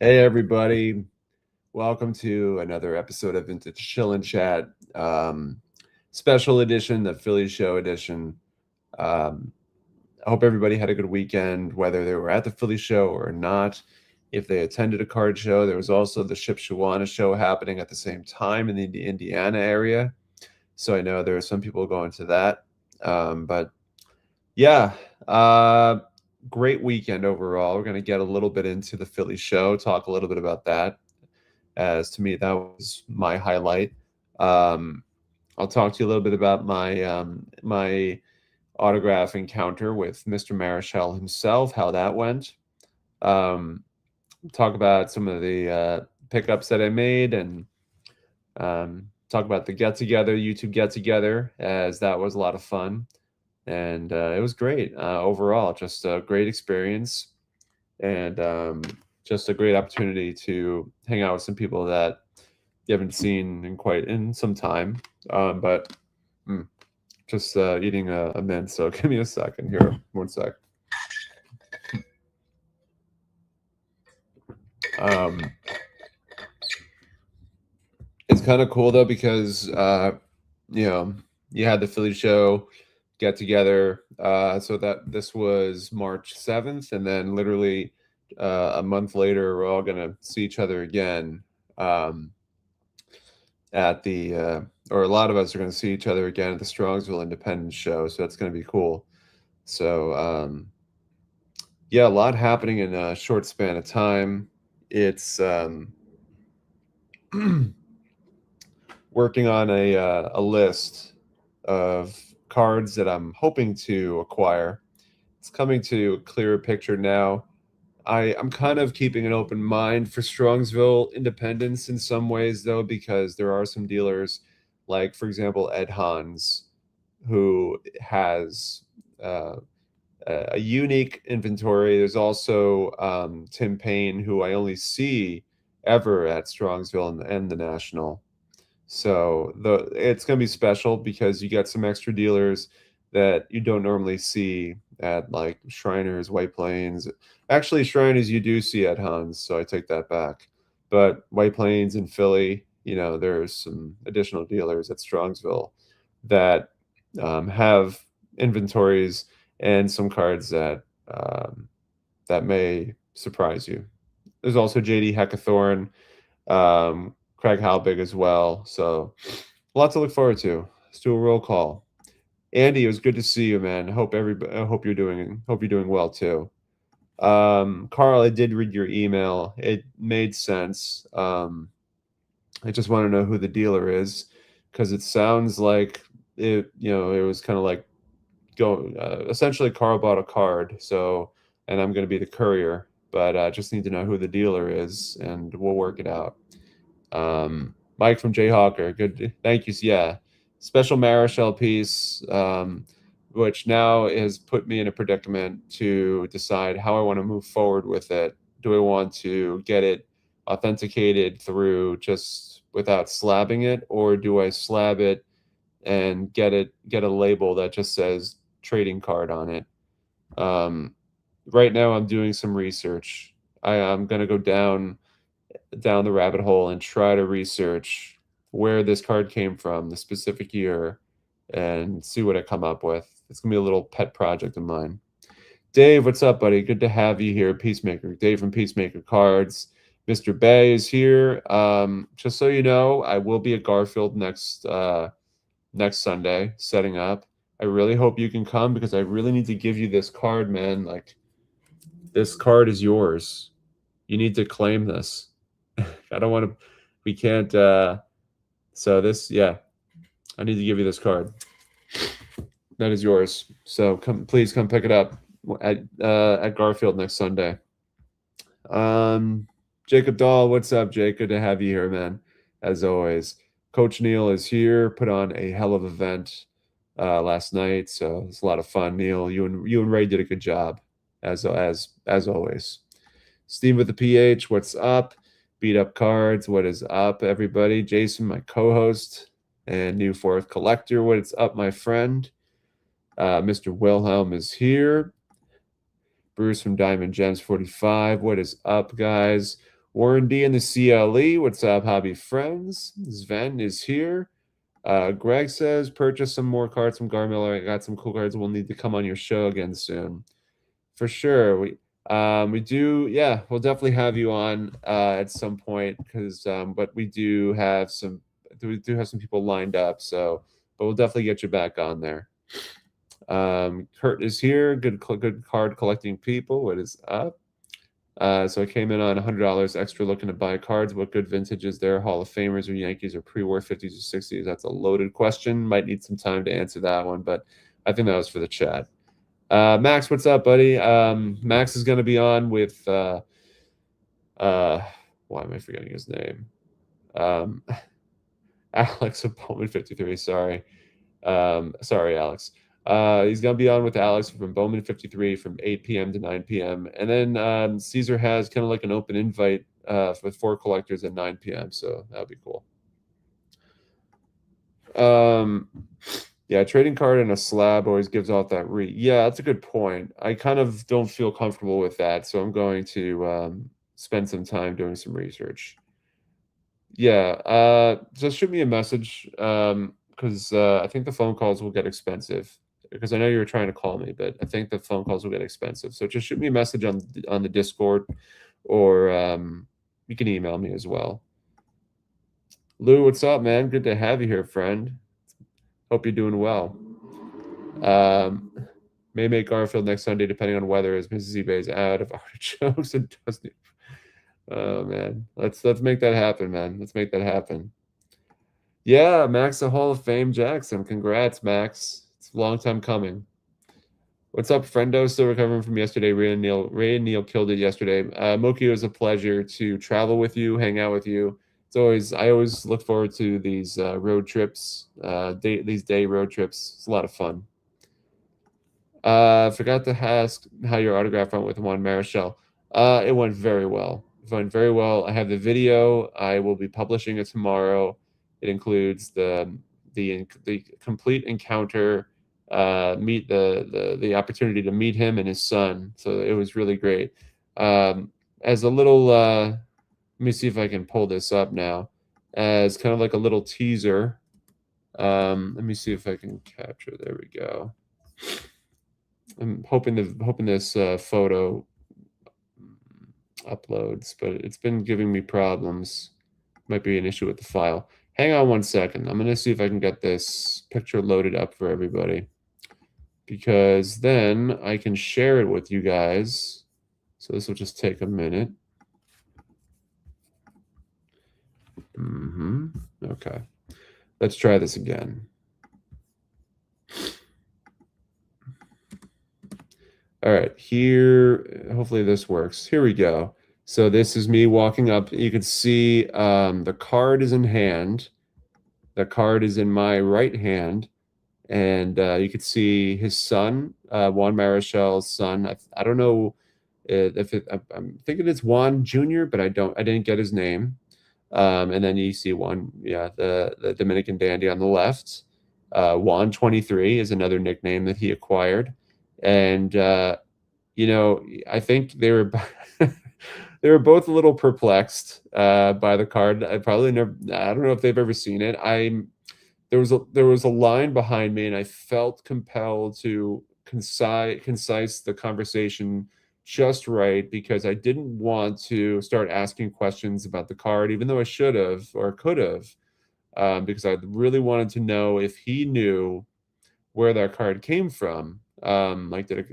Hey everybody, welcome to another episode of Vintage Chill and Chat, special edition, the Philly Show edition. I hope everybody had a good weekend, whether they were at the Philly Show or not. If they attended a card show, there was also the Shipshewana show happening at the same time in the Indiana area. So I know there are some people going to that. But yeah, great weekend overall. We're going to get a little bit into the Philly Show, talk a little bit about that, as to me that was my highlight. Um, I'll talk to you a little bit about my autograph encounter with Mr. Marichal himself, how that went. Um, Talk about some of the pickups that I made, and talk about the YouTube get together, as that was a lot of fun, and it was great overall. Just a great experience, and just a great opportunity to hang out with some people that you haven't seen in some time. But just eating a mint. So give me a second here. One sec. It's kind of cool though, because you had the Philly show get together. So that this was March 7th, and then literally a month later, we're all gonna see each other again. At the or a lot of us are going to see each other again at the Strongsville Independence show, so that's going to be cool. So yeah, a lot happening in a short span of time. It's working on a list of cards that I'm hoping to acquire. It's coming to a clearer picture now. I'm kind of keeping an open mind for Strongsville Independence in some ways, though, because there are some dealers, like, for example, Ed Hans, who has a unique inventory. There's also Tim Payne, who I only see ever at Strongsville and the National. So it's going to be special because you get some extra dealers that you don't normally see at, like, Shriners, White Plains. Actually, Shriners you do see at Hans, so I take that back. But White Plains and Philly, there's some additional dealers at Strongsville that have inventories and some cards that may surprise you. There's also JD Heckathorn, Craig Halbig as well. So a lot to look forward to. Let's do a roll call. Andy, it was good to see you, man. I hope you're doing well too. Carl, I did read your email. It made sense. I just want to know who the dealer is, because it sounds like it was kind of like essentially Carl bought a card, so, and I'm going to be the courier, but I just need to know who the dealer is, and we'll work it out. Mike from Jayhawker, good. Thank you. Yeah. Special Marichal piece, which now has put me in a predicament to decide how I want to move forward with it. Do I want to get it authenticated through just without slabbing it, or do I slab it and get a label that just says trading card on it? Right now I'm doing some research. I'm going to go down the rabbit hole and try to research where this card came from, the specific year, and see what I come up with. It's gonna be a little pet project of mine. Dave, what's up, buddy? Good to have you here, Peacemaker. Dave from Peacemaker Cards. Mr. Bay is here. Just so you know, I will be at Garfield next Sunday, setting up. I really hope you can come, because I really need to give you this card, man. Like, this card is yours. You need to claim this. I don't want to. We can't. So this, yeah, I need to give you this card. That is yours. So please come pick it up at Garfield next Sunday. Jacob Dahl, what's up, Jake? Good to have you here, man. As always, Coach Neil is here. Put on a hell of an event last night, so it's a lot of fun. Neil, you and Ray did a good job, as always. Steve with the PH, what's up? Beat Up Cards, what is up, everybody? Jason, my co-host and new fourth collector, what is up, my friend? Mr. Wilhelm is here. Bruce from Diamond Gems 45, what is up, guys? Warren D in the CLE. What's up, hobby friends? Sven is here. Greg says, purchase some more cards from Garmiller. I got some cool cards. We'll need to come on your show again soon. For sure. We do, yeah, we'll definitely have you on at some point because but we do have some people lined up, so but we'll definitely get you back on there. Kurt is here. Good card collecting people. What is up? So I came in on $100 extra looking to buy cards. What good vintage is there? Hall of Famers or Yankees or pre-war 50s or 60s? That's a loaded question. Might need some time to answer that one, but I think that was for the chat. Max, what's up, buddy? Max is going to be on with why am I forgetting his name? Alex of Bowman 53. Sorry, Alex. He's going to be on with Alex from Bowman 53 from 8 p.m. to 9 p.m. And then Caesar has kind of like an open invite for 4 collectors at 9 p.m. So that would be cool. Yeah, trading card and a slab always gives off that yeah, that's a good point. I kind of don't feel comfortable with that, so I'm going to spend some time doing some research. Yeah, just shoot me a message because I think the phone calls will get expensive. Because I know you were trying to call me, but I think the phone calls will get expensive. So just shoot me a message on the Discord, or you can email me as well. Lou, what's up, man? Good to have you here, friend. Hope you're doing well. May make Garfield next Sunday, depending on weather, as Mrs. eBay's out of artichokes and doesn't. Oh man, let's make that happen, man. Let's make that happen. Yeah, Max, the Hall of Fame Jackson. Congrats, Max. It's a long time coming. What's up, friendo? Still recovering from yesterday. Ray and Neil killed it yesterday. Moki, it was a pleasure to travel with you, hang out with you. I always look forward to these road trips, these day road trips. It's a lot of fun. Forgot to ask how your autograph went with Juan Marichal. It went very well. It went very well. I have the video. I will be publishing it tomorrow. It includes the complete encounter, meet the opportunity to meet him and his son. So it was really great. As a little, let me see if I can pull this up now. As kind of like a little teaser. Let me see if I can capture. There we go. I'm hoping this photo uploads, but it's been giving me problems. Might be an issue with the file. Hang on one second. I'm going to see if I can get this picture loaded up for everybody, because then I can share it with you guys. So this will just take a minute. Okay. Let's try this again. All right, here, hopefully this works. Here we go. So this is me walking up. You can see the card is in hand. The card is in my right hand. And you could see his son, Juan Marichal's son. I don't know if I'm thinking it's Juan Jr., but I didn't get his name. And then you see Juan, yeah, the Dominican dandy on the left. Juan 23 is another nickname that he acquired. And I think they were they were both a little perplexed by the card. I don't know if they've ever seen it. There was a line behind me, and I felt compelled to concise the conversation just right, because I didn't want to start asking questions about the card, even though I should have or could have, because I really wanted to know if he knew where that card came from. Like, did it,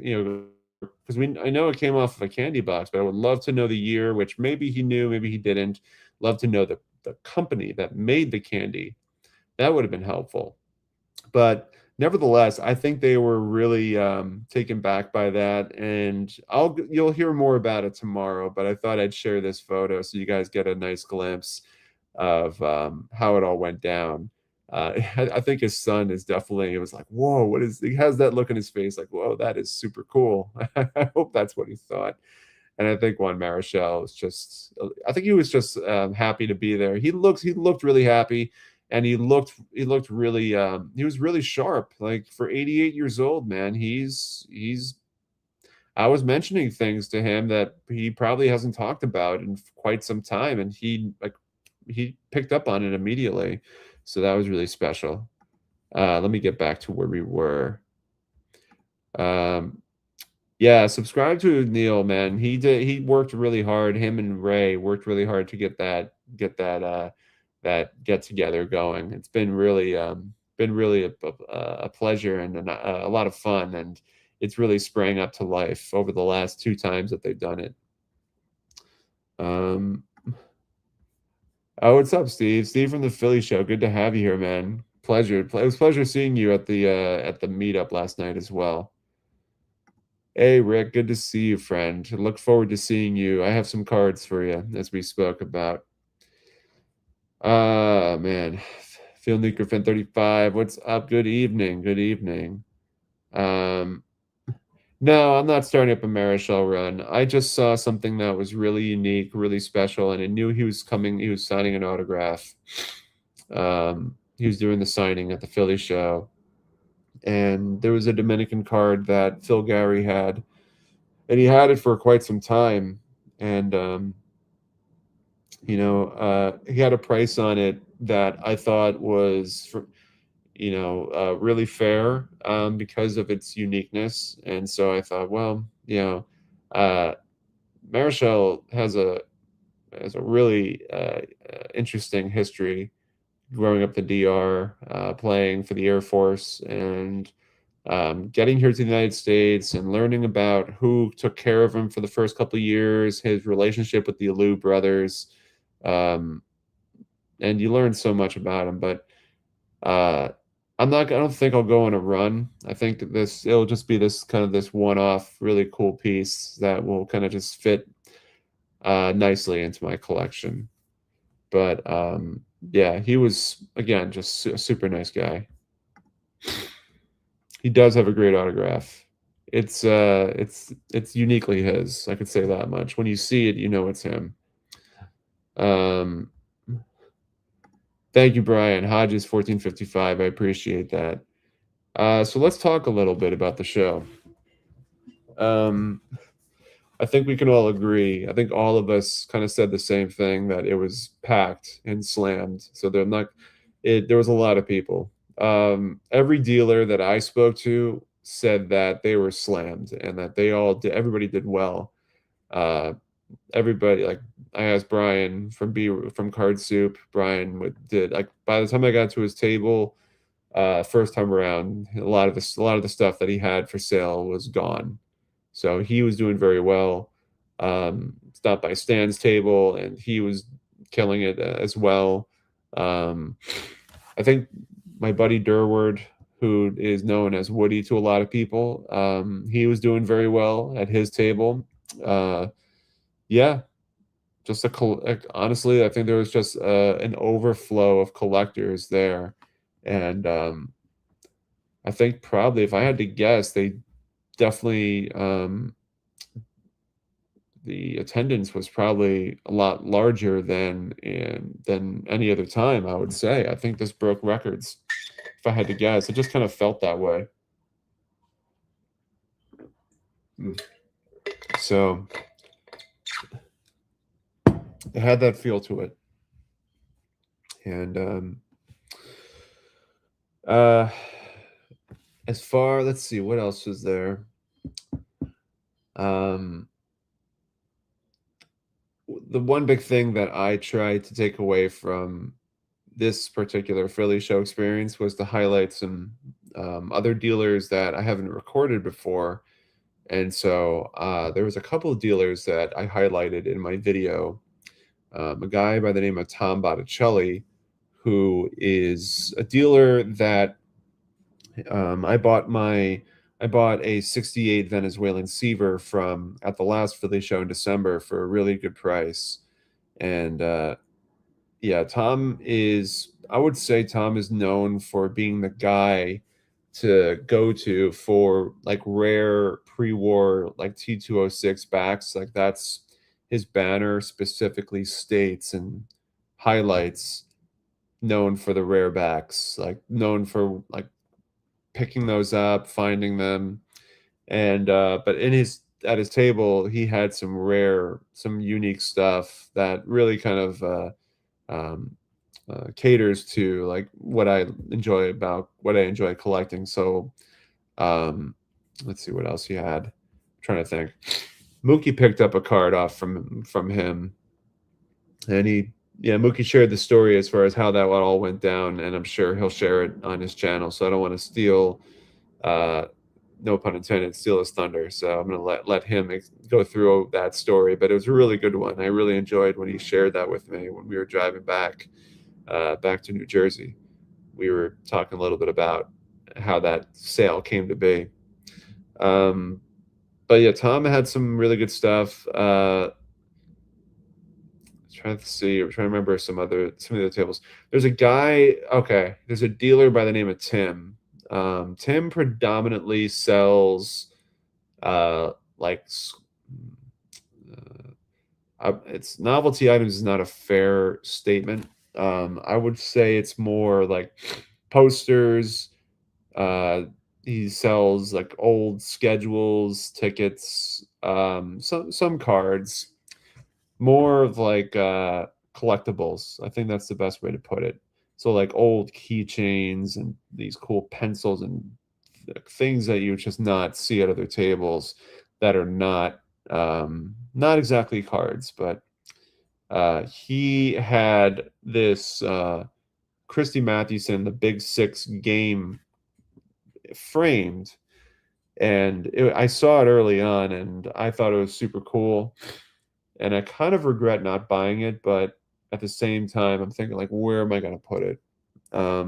because I know it came off of a candy box, but I would love to know the year, which maybe he knew, maybe he didn't. Love to know the company that made the candy. That would have been helpful. But nevertheless, I think they were really taken back by that, and you'll hear more about it tomorrow. But I thought I'd share this photo so you guys get a nice glimpse of how it all went down. I think his son is definitely, it was like, whoa, he has that look in his face like, whoa, that is super cool. I hope that's what he thought. And I think Juan Marichal I think he was just happy to be there. He looked really happy, and he looked really, he was really sharp. Like, for 88 years old, man, he's I was mentioning things to him that he probably hasn't talked about in quite some time, and he picked up on it immediately. So that was really special. Let me get back to where we were. Um, yeah, subscribe to Neil, man. He worked really hard. Him and Ray worked really hard to that get together going. It's been really a pleasure and a lot of fun, and it's really sprang up to life over the last two times that they've done it. Um, oh, what's up, Steve? Steve from the Philly Show. Good to have you here, man. Pleasure. It was a pleasure seeing you at the meetup last night as well. Hey, Rick, good to see you, friend. Look forward to seeing you. I have some cards for you, as we spoke about. Man. Phil Nukerfin 35. What's up? Good evening. Good evening. Um, no, I'm not starting up a Marichal run. I just saw something that was really unique, really special, and I knew he was coming. He was signing an autograph. He was doing the signing at the Philly show. And there was a Dominican card that Phil Gary had, and he had it for quite some time. And he had a price on it that I thought was, really fair, because of its uniqueness. And so I thought, well, uh, Marichal has a really interesting history growing up the DR, playing for the Air Force, and getting here to the United States and learning about who took care of him for the first couple of years, his relationship with the Alou brothers. Um, and you learn so much about him. But uh, I don't think I'll go on a run. I think it'll just be this one-off, really cool piece that will kind of just fit nicely into my collection. But yeah, he was, again, just a super nice guy. He does have a great autograph. It's uniquely his. I could say that much. When you see it, you know it's him. Um, Thank you, Brian Hodges, 1455. I appreciate that. So let's talk a little bit about the show. Um, I think we can all agree. I think all of us kind of said the same thing, that it was packed and slammed. So there was a lot of people. Every dealer that I spoke to said that they were slammed and that everybody did well. Uh, Everybody, like, I asked Brian from Card Soup. Brian did, like, by the time I got to his table, first time around, a lot of the stuff that he had for sale was gone. So he was doing very well. Stopped by Stan's table, and he was killing it as well. I think my buddy Durward, who is known as Woody to a lot of people, he was doing very well at his table. Yeah, honestly, I think there was just an overflow of collectors there, and I think probably, if I had to guess, they definitely the attendance was probably a lot larger than any other time. I would say. I think this broke records. If I had to guess, it just kind of felt that way. So it had that feel to it, and uh, let's see, what else was there. The one big thing that I tried to take away from this particular Philly show experience was to highlight some other dealers that I haven't recorded before. And so there was a couple of dealers that I highlighted in my video. A guy by the name of Tom Botticelli, who is a dealer that I bought a 68 Venezuelan Seaver from at the last Philly show in December for a really good price. And yeah, I would say Tom is known for being the guy to go to for like rare pre-war, like T206 backs. Like, that's his banner specifically states and highlights, known for the rare backs, like known for like picking those up, finding them. And but in his at his table, he had some unique stuff that really kind of um, caters to like what I enjoy collecting. So um, let's see what else he had. I'm trying to think. Mookie picked up a card off from him, and Mookie shared the story as far as how that all went down, and I'm sure he'll share it on his channel. So I don't want to steal, uh, no pun intended, steal his thunder. So I'm gonna let him go through that story. But it was a really good one. I really enjoyed when he shared that with me when we were driving back to New Jersey. We were talking a little bit about how that sale came to be. But yeah, Tom had some really good stuff. Trying to see, I'm trying to remember some of the tables. There's a guy, okay, there's a dealer by the name of Tim. Tim predominantly sells like it's novelty items is not a fair statement. I would say it's more like posters. He sells like old schedules, tickets, some cards, more of like collectibles. I think that's the best way to put it. So like old keychains and these cool pencils and things that you just not see at other tables that are not exactly cards, but he had this Christy Mathewson, the Big Six game framed, and I saw it early on, and I thought it was super cool. And I kind of regret not buying it, but at the same time, I'm thinking like, where am I going to put it? I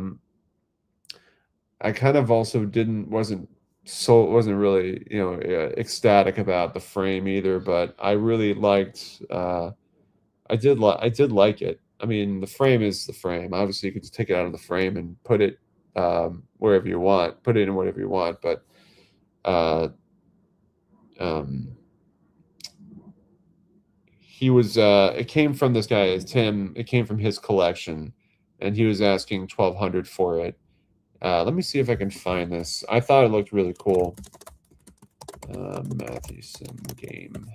kind of also wasn't really ecstatic about the frame either, but I really liked. I did like it. I mean, the frame is the frame. Obviously, you could just take it out of the frame and put it wherever you want, put it in whatever you want. But he was it came from this guy Tim. It came from his collection, and he was asking $1,200 for it. Let me see if I can find this. I thought it looked really cool. Mathewson game.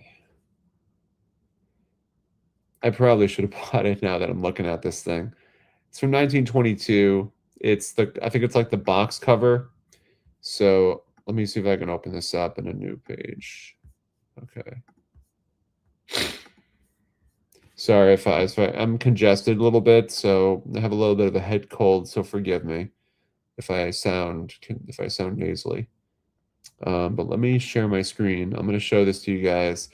I probably should have bought it now that I'm looking at this thing. It's from 1922. I think it's like the box cover. So let me see if I can open this up in a new page. Okay. Sorry if I'm congested a little bit, so I have a little bit of a head cold, so forgive me if I sound nasally. But let me share my screen. I'm going to show this to you guys.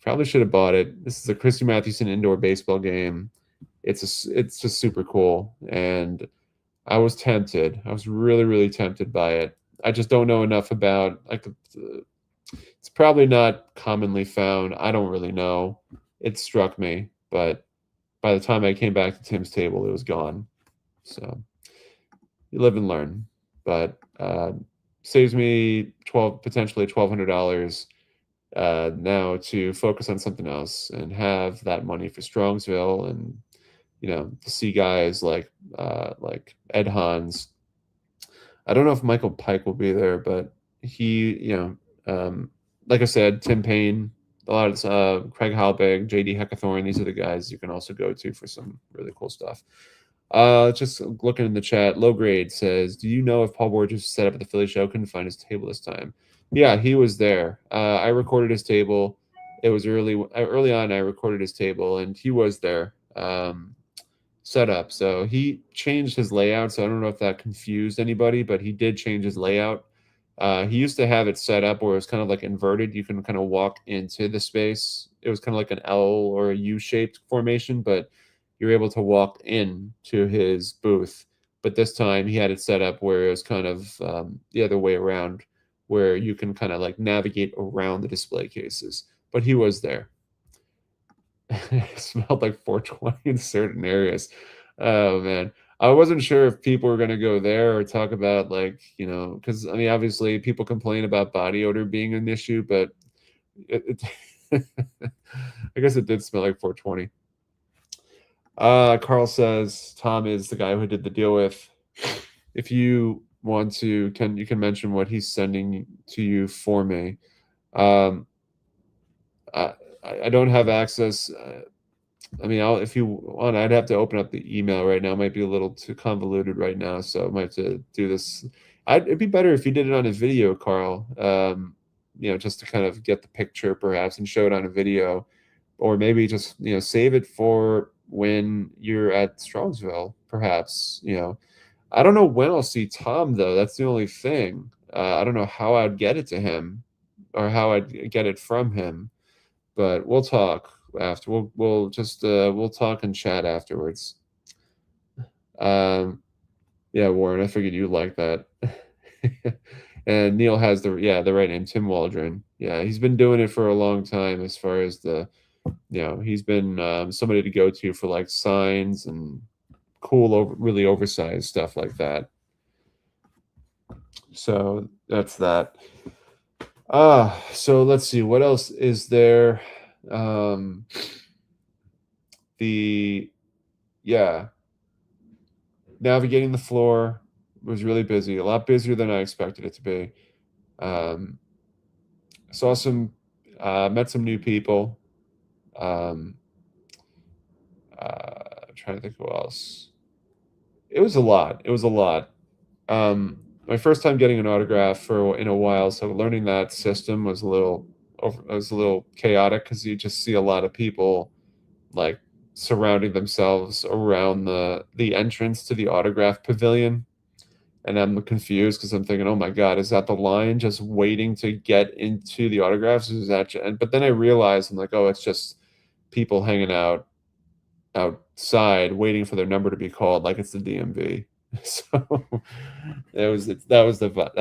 Probably should have bought it. This is a Christy Mathewson indoor baseball game. It's just super cool, and I was tempted. I was really, really tempted by it. I just don't know enough about it's probably not commonly found. I don't really know. It struck me, but by the time I came back to Tim's table, it was gone. So you live and learn. But saves me potentially $1,200 now to focus on something else and have that money for Strongsville, and to see guys like Ed Hans. I don't know if Michael Pike will be there, but he, like I said, Tim Payne, a lot of Craig Halbig, J.D. Heckathorn. These are the guys you can also go to for some really cool stuff. Just looking in the chat, Low Grade says, do you know if Paul Borges set up at the Philly show? Couldn't find his table this time. Yeah, he was there. I recorded his table. It was early on. I recorded his table, and he was there set up. So he changed his layout. So I don't know if that confused anybody, but he did change his layout. He used to have it set up where it was kind of like inverted. You can kind of walk into the space. It was kind of like an L or a U-shaped formation, but you're able to walk in to his booth. But this time he had it set up where it was kind of the other way around, where you can kind of like navigate around the display cases. But he was there. It smelled like 420 in certain areas. Oh man, I wasn't sure if people were going to go there or talk about because I mean obviously people complain about body odor being an issue, but I guess it did smell like 420. Carl says Tom is the guy who did the deal with. If you want to, you can mention what he's sending to you for me. I don't have access. I mean, if you want, I'd have to open up the email right now. It might be a little too convoluted right now, so I might have to do this. It'd be better if you did it on a video, Carl. Just to kind of get the picture perhaps and show it on a video, or maybe just save it for when you're at Strongsville, perhaps. I don't know when I'll see Tom though. That's the only thing. I don't know how I'd get it to him, or how I'd get it from him. But we'll talk after. We'll talk and chat afterwards. Yeah, Warren, I figured you'd like that. And Neil has the right name, Tim Waldron. Yeah, he's been doing it for a long time. As far as he's been somebody to go to for like signs and cool, really oversized stuff like that. So that's that. So let's see, what else is there? Navigating the floor was really busy, a lot busier than I expected it to be. Saw some, met some new people. I'm trying to think who else. It was a lot. My first time getting an autograph in a while, so learning that system was a little chaotic, because you just see a lot of people like surrounding themselves around the entrance to the autograph pavilion, and I'm confused because I'm thinking, oh my god, is that the line just waiting to get into the autographs? But then I realized, I'm like, oh, it's just people hanging out outside waiting for their number to be called, like it's the DMV. So that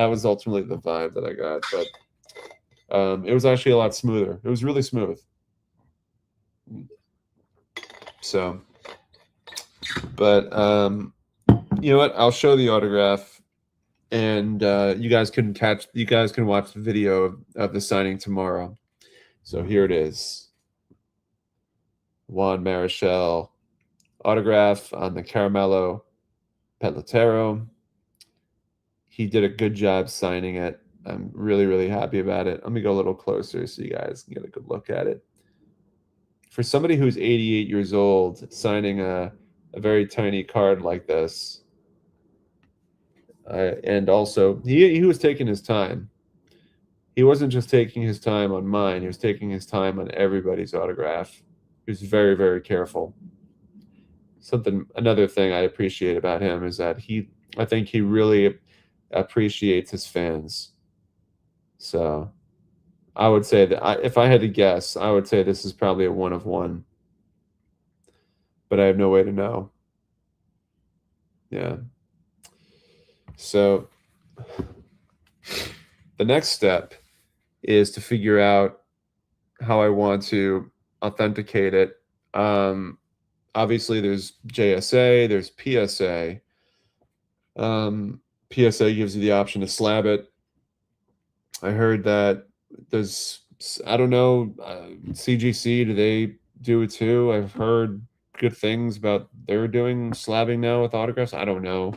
was ultimately the vibe that I got. But it was actually a lot smoother. It was really smooth. So, but you know what? I'll show the autograph, and you guys can watch the video of the signing tomorrow. So here it is. Juan Marichal autograph on the Caramello Pelotero. He did a good job signing it. I'm really, really happy about it. Let me go a little closer so you guys can get a good look at it. For somebody who's 88 years old, signing a very tiny card like this, and also he was taking his time. He wasn't just taking his time on mine. He was taking his time on everybody's autograph. He was very, very careful. Another thing I appreciate about him is that I think he really appreciates his fans. So I would say that if I had to guess, I would say this is probably a 1 of 1. But I have no way to know. Yeah. So the next step is to figure out how I want to authenticate it. Obviously, there's JSA, there's PSA. PSA gives you the option to slab it. I heard that I don't know, CGC, do they do it too? I've heard good things about they're doing slabbing now with autographs. I don't know.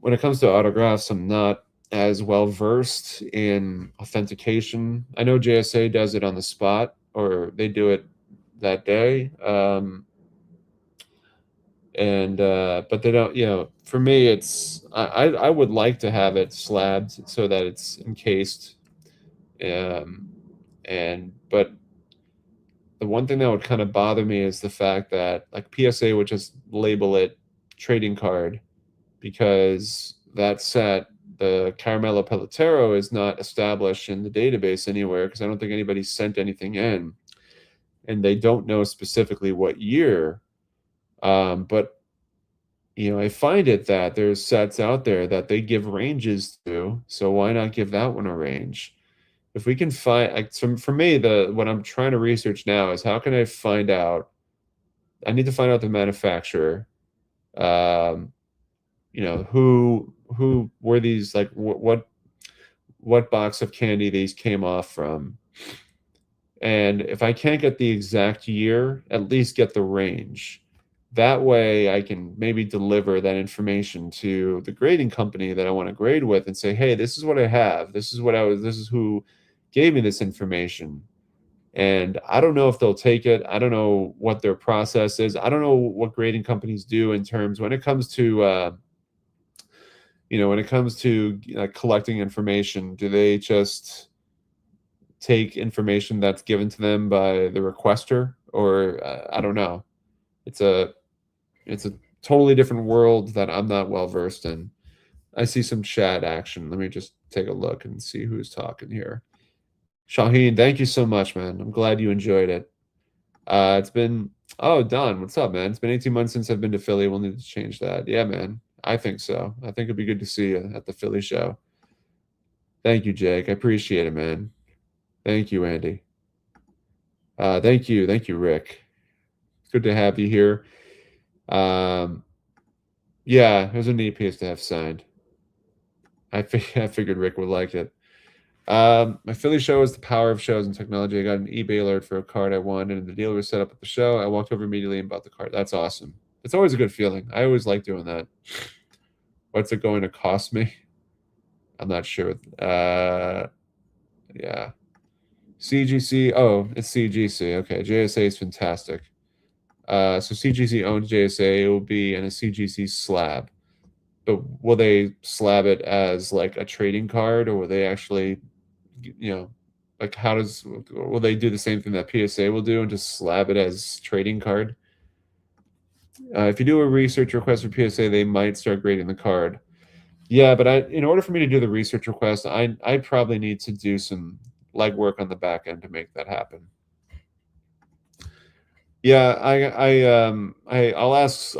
When it comes to autographs, I'm not as well versed in authentication. I know JSA does it on the spot, or they do it that day. But they don't, for me, it's, I would like to have it slabbed so that it's encased. But the one thing that would kind of bother me is the fact that like PSA would just label it trading card, because that set, the Caramello Pelotero, is not established in the database anywhere, because I don't think anybody sent anything in, and they don't know specifically what year. But I find it that there's sets out there that they give ranges to, so why not give that one a range? If we can find, for me, what I'm trying to research now is how can I find out? I need to find out the manufacturer. Who were these, like what box of candy these came off from, and if I can't get the exact year, at least get the range. That way I can maybe deliver that information to the grading company that I want to grade with and say, hey, this is what I have. This is who gave me this information. And I don't know if they'll take it. I don't know what their process is. I don't know what grading companies do in terms when it comes to when it comes to collecting information. Do they just take information that's given to them by the requester, or I don't know. It's a totally different world that I'm not well versed in. I see some chat action. Let me just take a look and see who's talking here. Shaheen, thank you so much, man. I'm glad you enjoyed it. It's been Don, what's up, man? It's been 18 months since I've been to Philly. We'll need to change that. Yeah, man. I think so. I think it'd be good to see you at the Philly show. Thank you, Jake. I appreciate it, man. Thank you, Andy. Thank you, Rick. It's good to have you here. Yeah, it was a neat piece to have signed. I figured Rick would like it. My Philly show is the power of shows and technology. I got an eBay alert for a card I wanted, and the dealer was set up at the show. I walked over immediately and bought the card. That's awesome. It's always a good feeling. I always like doing that. What's it going to cost me? I'm not sure. Yeah. CGC. Oh, it's CGC. Okay. JSA is fantastic. So CGC owns JSA. It will be in a CGC slab. But will they slab it as like a trading card, or will they actually, like will they do the same thing that PSA will do and just slab it as trading card? If you do a research request for PSA, they might start grading the card. Yeah, but in order for me to do the research request, I probably need to do some legwork on the back end to make that happen. Yeah, I'll ask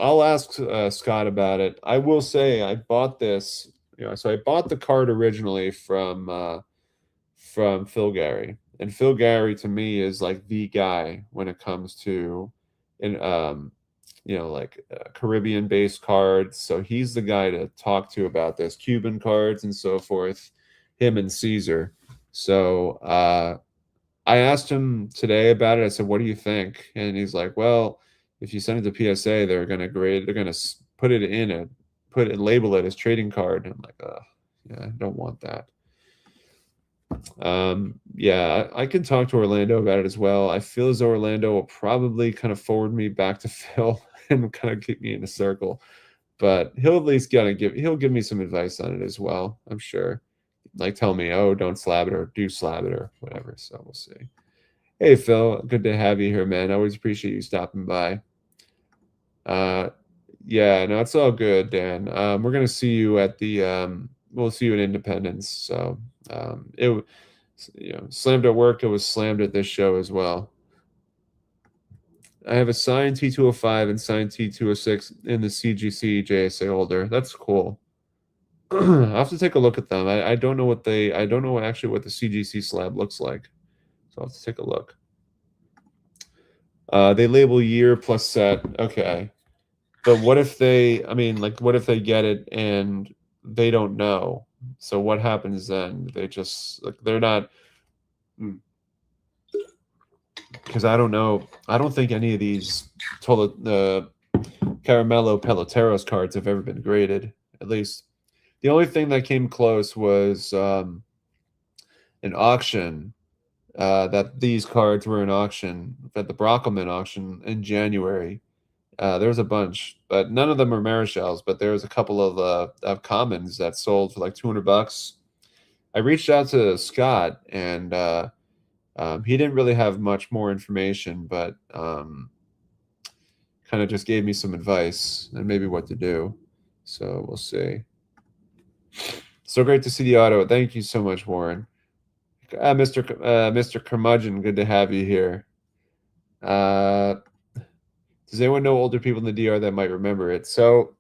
Scott about it. I will say I bought this, so I bought the card originally from Phil Gary, and Phil Gary to me is like the guy when it comes to Caribbean based cards. So he's the guy to talk to about this, Cuban cards and so forth. Him and Caesar. So I asked him today about it. I said, "What do you think?" And he's like, "Well, if you send it to PSA, they're going to grade. They're going to put it in it, label it as trading card." And I'm like, yeah, I don't want that. Yeah, I can talk to Orlando about it as well. I feel as though Orlando will probably kind of forward me back to Phil and kind of keep me in a circle, but he'll at least he'll give me some advice on it as well. I'm sure, like tell me, oh, don't slab it or do slab it or whatever. So we'll see. Hey, Phil, good to have you here, man. I always appreciate you stopping by. Yeah, no, it's all good, Dan. We're gonna see you at the we'll see you in Independence. So it slammed at work. It was slammed at this show as well. I have a signed T205 and signed T206 in the CGC JSA holder. That's cool. I'll have to take a look at them. I don't know I don't know actually what the CGC slab looks like. So I'll have to take a look. They label year plus set. Okay. But what if what if they get it and they don't know? So what happens then? They just they're not, because I don't know. I don't think any of these Caramello Peloteros cards have ever been graded. At least the only thing that came close was an auction. That these cards were in auction at the Brockelman auction in January. There was a bunch, but none of them were Marichals. But there was a couple of commons that sold for like $200. I reached out to Scott, and he didn't really have much more information, but kind of just gave me some advice and maybe what to do. So we'll see. So great to see the auto. Thank you so much, Warren. Mr. Curmudgeon, good to have you here. Does anyone know older people in the DR that might remember it? So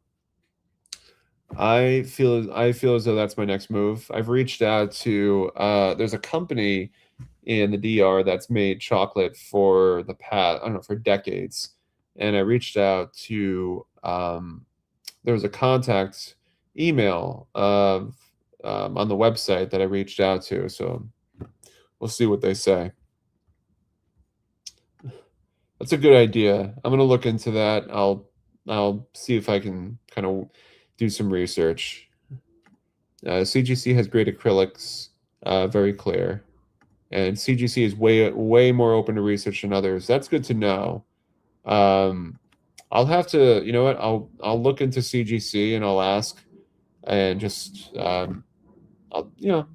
I feel as though that's my next move. I've reached out to there's a company in the DR that's made chocolate for the past, I don't know, for decades. And I reached out to there was a contact email of on the website that I reached out to. So we'll see what they say. That's a good idea. I'm gonna look into that. I'll see if I can kind of do some research. CGC has great acrylics, very clear. and CGC is way more open to research than others. That's good to know. I'll have to, you know what? I'll look into CGC and I'll ask, and just I'll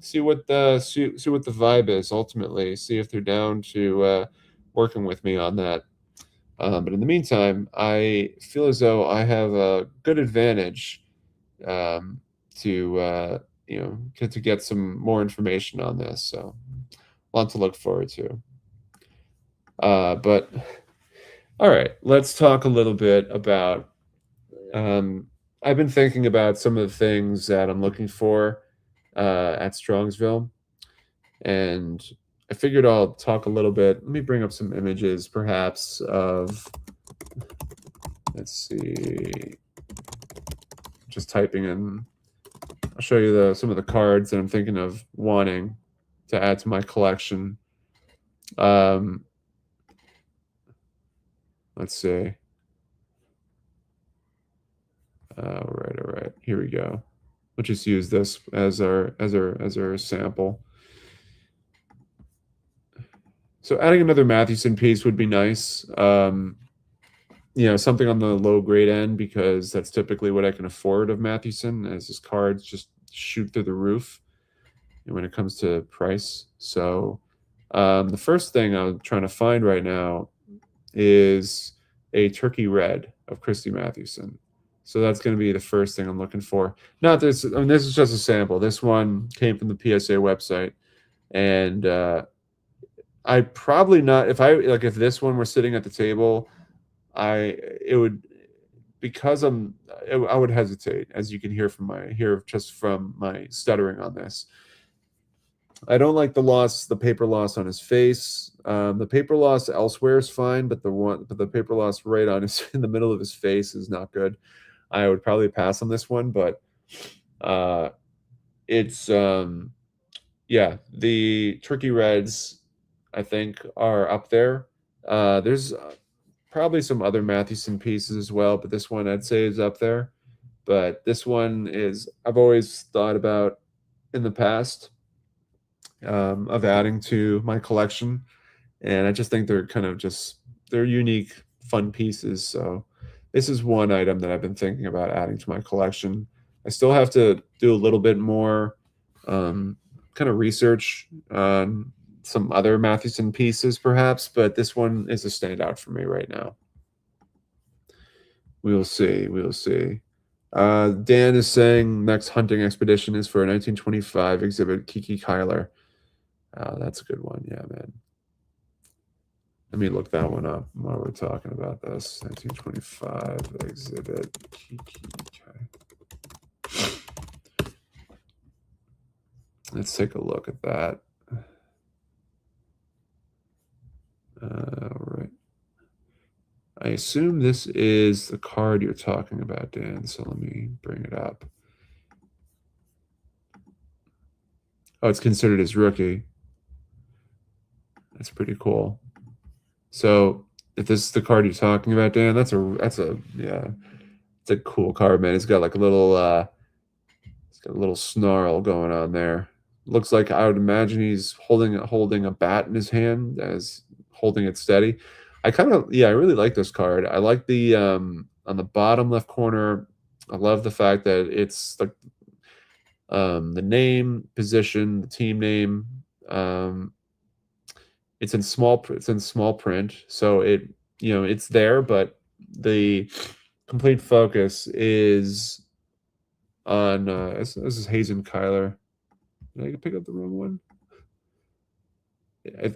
see what the vibe is ultimately. See if they're down to working with me on that. But in the meantime, I feel as though I have a good advantage um, to get some more information on this. So, a lot to look forward to. But all right, let's talk a little bit about. I've been thinking about some of the things that I'm looking for at Strongsville, and I figured I'll talk a little bit. Let me bring up some images, perhaps, of. Let's see. Just typing in. I'll show you some of the cards that I'm thinking of wanting to add to my collection. Let's see. All right. Here we go. We'll just use this as our sample. So adding another Mathewson piece would be nice. Something on the low grade end, because that's typically what I can afford of Mathewson, as his cards just shoot through the roof when it comes to price. So the first thing I'm trying to find right now is a turkey red of Christy Mathewson. So that's going to be the first thing I'm looking for. Not this. I mean, this is just a sample. This one came from the PSA website, and I probably not. If this one were sitting at the table, I would hesitate, as you can hear just from my stuttering on this. I don't like the paper loss on his face. The paper loss elsewhere is fine, but the paper loss right on in the middle of his face is not good. I would probably pass on this one, but it's the Turkey Reds, I think, are up there. There's probably some other Mathewson pieces as well, but this one I'd say is up there. But this one I've always thought about in the past of adding to my collection, and I just think they're unique, fun pieces. So this is one item that I've been thinking about adding to my collection. I still have to do a little bit more kind of research on some other Mathewson pieces, perhaps, but this one is a standout for me right now. We'll see. Dan is saying next hunting expedition is for a 1925 exhibit, Kiki Cuyler. That's a good one. Yeah, man. Let me look that one up while we're talking about this. 1925 exhibit, Kiki Cuyler. Let's take a look at that. All right. I assume this is the card you're talking about, Dan, so let me bring it up. Oh, it's considered his rookie. That's pretty cool. So if this is the card you're talking about, Dan, it's a cool card, man. It's got like a little snarl going on there. Looks like, I would imagine he's holding a bat in his hand, as holding it steady. I really like this card. I like the on the bottom left corner. I love the fact that it's like the name, position, the team name. It's in small print, so it's there, but the complete focus is on this is Hazen Kuyler. Did I pick up the wrong one?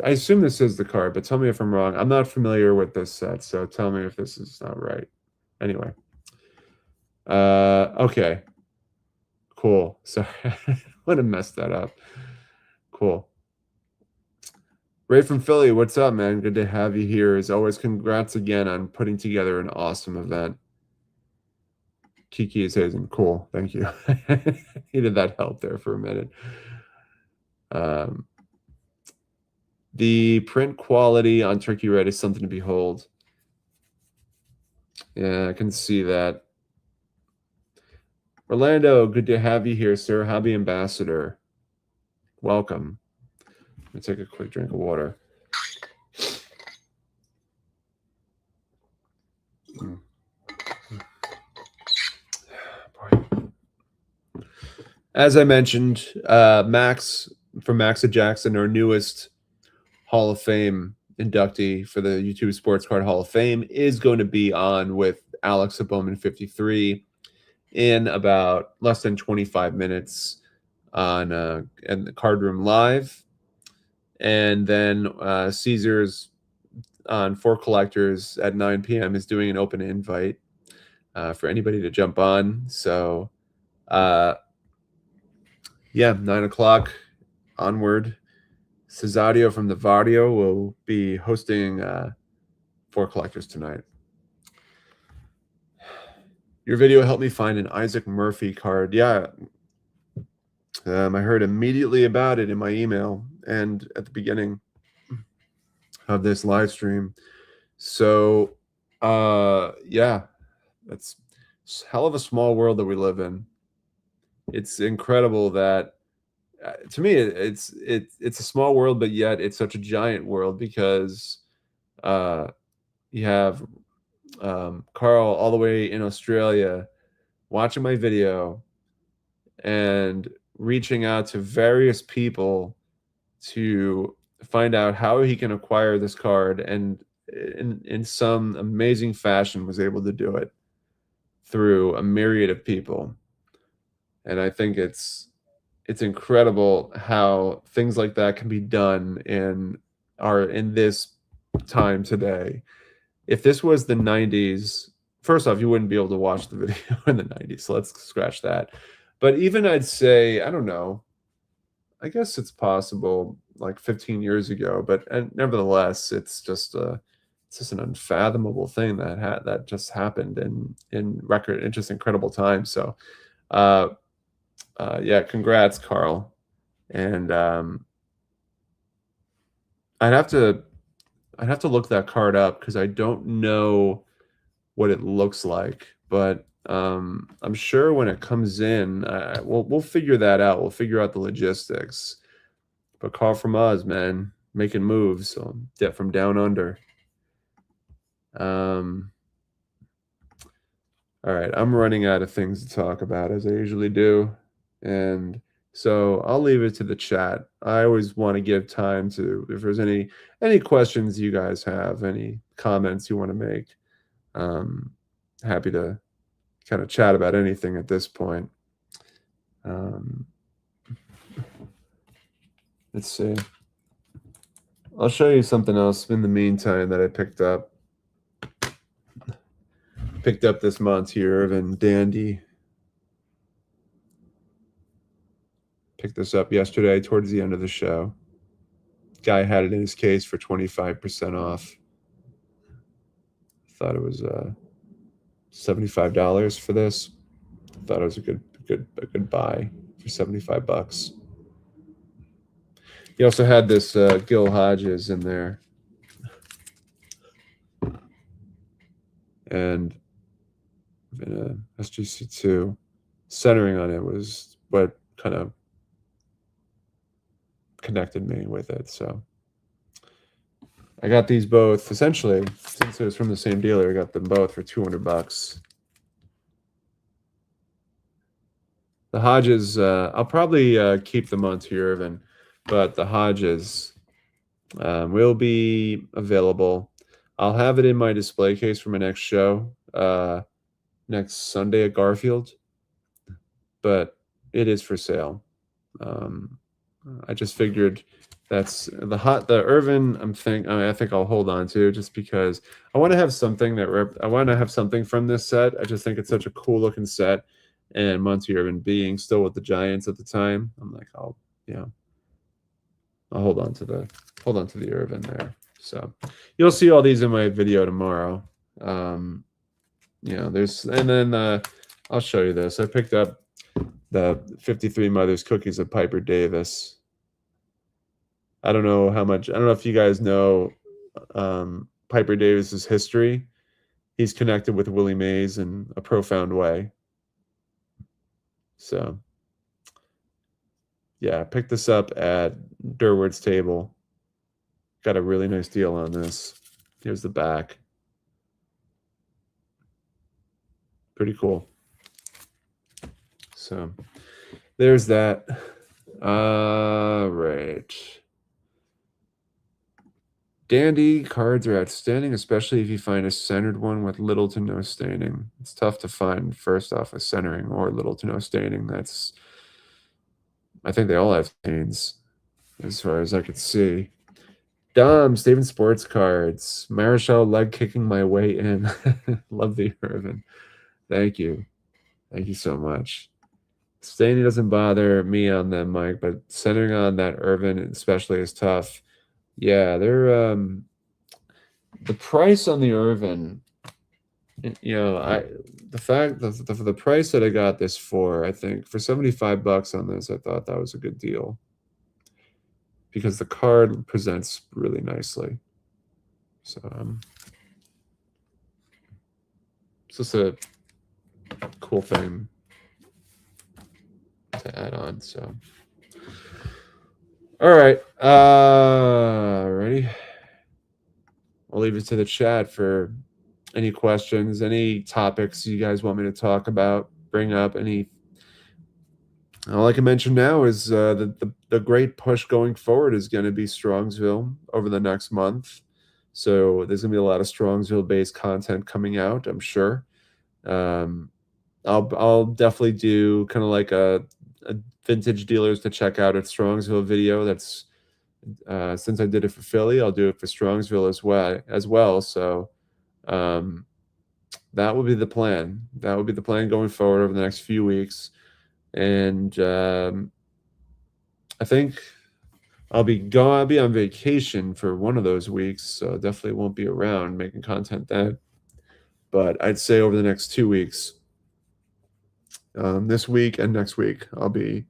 I assume this is the card, but tell me if I'm wrong. I'm not familiar with this set, so tell me if this is not right. Anyway. Okay. Cool. Sorry. I would have messed that up. Cool. Ray from Philly, what's up, man? Good to have you here. As always, congrats again on putting together an awesome event. Kiki is Hazen. Cool. Thank you. Needed that help there for a minute. The print quality on Turkey Red is something to behold. Yeah, I can see that. Orlando, good to have you here, sir. Hobby Ambassador. Welcome. me take a quick drink of water. As I mentioned, Max from Maxa Jackson, our newest Hall of Fame inductee for the YouTube Sports Card Hall of Fame, is going to be on with Alex at Bowman 53 in about less than 25 minutes on in the Card Room Live. And then Caesars on For Collectors at 9 p.m. is doing an open invite for anybody to jump on. So, yeah, 9 o'clock onward. Cesadio from the Vardio will be hosting For Collectors tonight. Your video helped me find an Isaac Murphy card. Yeah, I heard immediately about it in my email and at the beginning of this live stream. So, yeah, that's a hell of a small world that we live in. It's incredible that, to me, it's a small world, but yet it's such a giant world because you have Carl all the way in Australia watching my video and reaching out to various people to find out how he can acquire this card, and in some amazing fashion was able to do it through a myriad of people. And I think it's incredible how things like that can be done in this time today. If this was the 90s, first off, you wouldn't be able to watch the video in the 90s, so let's scratch that. But even I'd say, I don't know, I guess it's possible like 15 years ago, but nevertheless, it's just an unfathomable thing that just happened in just incredible time. So, yeah, congrats, Carl. And I'd have to look that card up because I don't know what it looks like, but I'm sure when it comes in, we'll figure that out. We'll figure out the logistics. But Carl from Oz, man, making moves. So from down under. All right, I'm running out of things to talk about as I usually do, and so I'll leave it to the chat. I always want to give time to, if there's any questions you guys have, any comments you want to make. Happy to kind of chat about anything at this point. Let's see. I'll show you something else in the meantime that I picked up. Picked up this Monty Irvin Dandy. Picked this up yesterday towards the end of the show. Guy had it in his case for 25% off. Thought it was $75 for this. Thought it was a good buy for $75. He also had this Gil Hodges in there, and in a SGC2, centering on it was what kind of connected me with it. So I got these both, essentially, since it was from the same dealer, I got them both for $200. The Hodges, I'll probably keep them on to Irvin, but the Hodges will be available. I'll have it in my display case for my next show, next Sunday at Garfield, but it is for sale. I just figured that's the Irvin. I think I'll hold on to just because I want to have something I want to have something from this set. I just think it's such a cool looking set, and Monty Irvin being still with the Giants at the time, I'm like, I'll hold on to the Irvin there. So you'll see all these in my video tomorrow. And then I'll show you this. I picked up the 53 Mothers Cookies of Piper Davis. I don't know if you guys know Piper Davis's history. He's connected with Willie Mays in a profound way. So Yeah, I picked this up at Durward's Table. Got a really nice deal on this. Here's the back. Pretty cool. So there's that. Right. Dandy cards are outstanding, especially if you find a centered one with little to no staining. It's tough to find, first off, a centering or little to no staining. I think they all have stains, as far as I could see. Dom, Steven Sports Cards. Marichal leg kicking my way in. Love the Irvin. Thank you. Thank you so much. Staining doesn't bother me on them, Mike, but centering on that Irvin especially is tough. Yeah, they're the price on the Irvin, the price that I got this for, I think for $75 on this, I thought that was a good deal because the card presents really nicely. So it's just a cool thing to add on. So all right, ready? I'll leave it to the chat for any questions, any topics you guys want me to talk about, bring up. All I can mention now is the great push going forward is going to be Strongsville over the next month. So there's going to be a lot of Strongsville-based content coming out, I'm sure. I'll definitely do kind of like a vintage dealers to check out at Strongsville video. That's since I did it for Philly, I'll do it for Strongsville as well. So that will be the plan. That will be the plan going forward over the next few weeks. And I think I'll be on vacation for one of those weeks, so definitely won't be around making content then. But I'd say over the next 2 weeks, this week and next week, I'll be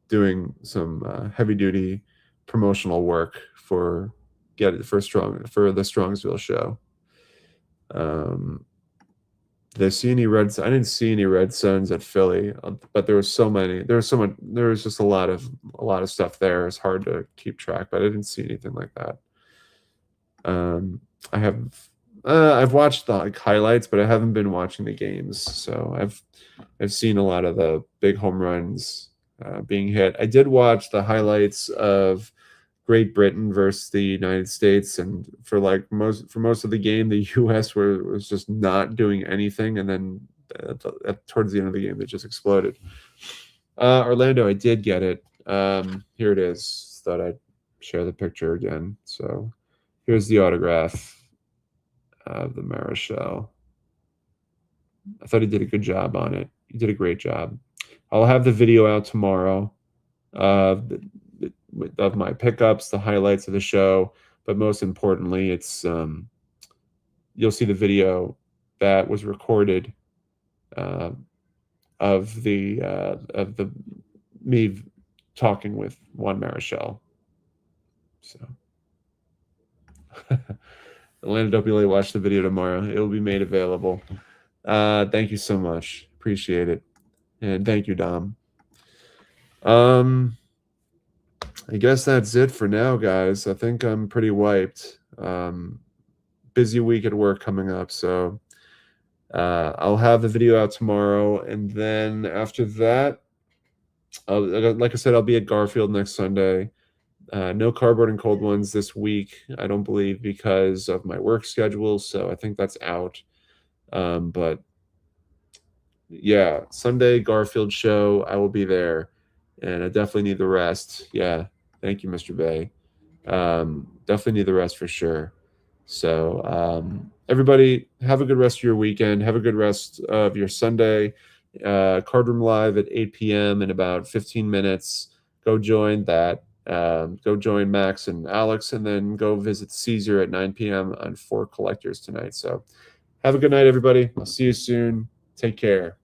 doing some heavy-duty promotional work for the Strongsville show. Did I see any Reds? I didn't see any Red Suns at Philly, but there was so many. There was just a lot of stuff there. It's hard to keep track, but I didn't see anything like that. I've watched the highlights, but I haven't been watching the games. So I've seen a lot of the big home runs being hit. I did watch the highlights of Great Britain versus the United States, and for most of the game, the U.S. was just not doing anything, and then towards the end of the game, it just exploded. Orlando, I did get it. Here it is. Thought I'd share the picture again. So here's the autograph of the Marichal. I thought he did a good job on it. He did a great job. I'll have the video out tomorrow of my pickups, the highlights of the show, but most importantly, it's you'll see the video that was recorded of me talking with Juan Marichal. So Atlanta WLA, watch the video tomorrow. It will be made available. Thank you so much. Appreciate it. And thank you, Dom. I guess that's it for now, guys. I think I'm pretty wiped. Busy week at work coming up, so I'll have the video out tomorrow, and then after that, like I said, I'll be at Garfield next Sunday. No cardboard and cold ones this week, I don't believe, because of my work schedule, so I think that's out. But yeah, Sunday Garfield show, I will be there, and I definitely need the rest. Yeah, thank you, Mr. Bay. Definitely need the rest for sure. So everybody, have a good rest of your weekend. Have a good rest of your Sunday. Card Room Live at 8 p.m. in about 15 minutes. Go join that. Go join Max and Alex, and then go visit Caesar at 9 p.m. on 4 Collectors tonight. So have a good night, everybody. I'll see you soon. Take care.